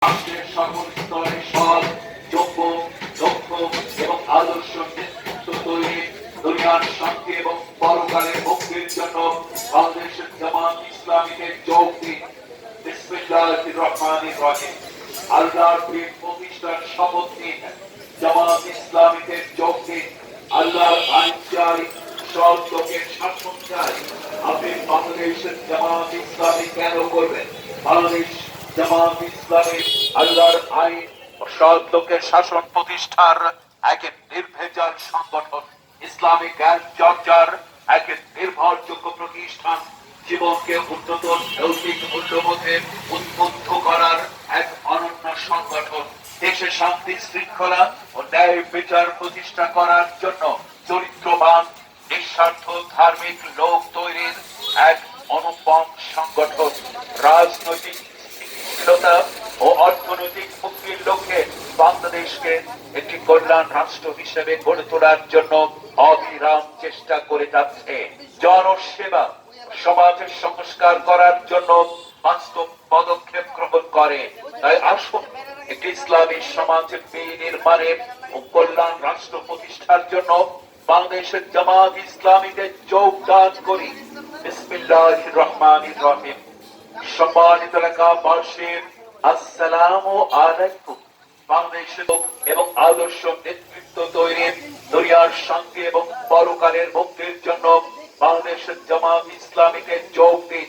রাষ্ট্রের সর্বস্তরে সৎ, যোগ্য, দক্ষ এবং আদর্শ নেতৃত্ব তৈরি, দুনিয়ার শান্তি এবং পরকালের মুক্তির জন্য বাংলাদেশের জামাত ইসলামীকে যোগ দিন। বিসমিল্লাহির রহমানির রহিম। আল্লাহর দিন প্রতিষ্ঠার শপথ নিন। জামাত ইসলামীকে যোগ দিন। আল্লাহর আইন চাই, সৎ লোকের শাসন চাই। আপনি বাংলাদেশের জামাত ইসলামী কেন করবেন? বাংলাদেশ জামাত ইসলামী আল্লাহর আইন ও সৎ লোকের শাসন প্রতিষ্ঠার এক নির্ভেজাল সংগঠন, ইসলামিক জ্ঞান চর্চার এক নির্ভরযোগ্য প্রতিষ্ঠান, জীবনকে উন্নত নৈতিক মূল্যবোধে উদ্বুদ্ধ করার এক অনন্য সংগঠন, দেশে শান্তি শৃঙ্খলা ও ন্যায় বিচার প্রতিষ্ঠা করার জন্য চরিত্রবান নিঃস্বার্থ ধার্মিক লোক তৈরির এক অনুপম সংগঠন, রাজনৈতিক স্থিতিশীলতা ও অর্থনৈতিক মুক্তির লক্ষ্যে বাংলাদেশকে একটি কল্যাণ রাষ্ট্র হিসেবে গড়ে তোলার জন্য অবিরাম চেষ্টা করে যাচ্ছে। জনসেবা, সমাজের সংস্কার করার জন্য বাস্তব পদক্ষেপ গ্রহণ করে। তাই আসুন একটি ইসলামী সমাজের বিনির্মাণে ও কল্যাণ রাষ্ট্র প্রতিষ্ঠার জন্য বাংলাদেশের জামাত ইসলামীতে যোগদান করি। বিসমিল্লাহির রহমানির রহিম। সম্মানিত এলাকাবাসী, আসসালামু আলাইকুম। বাংলাদেশের এবং আদর্শ নেতৃত্ব তৈরি, দুনিয়ার শান্তি এবং পরকালের মুক্তির জন্য বাংলাদেশের জামাত ইসলামীকে যোগ দিন।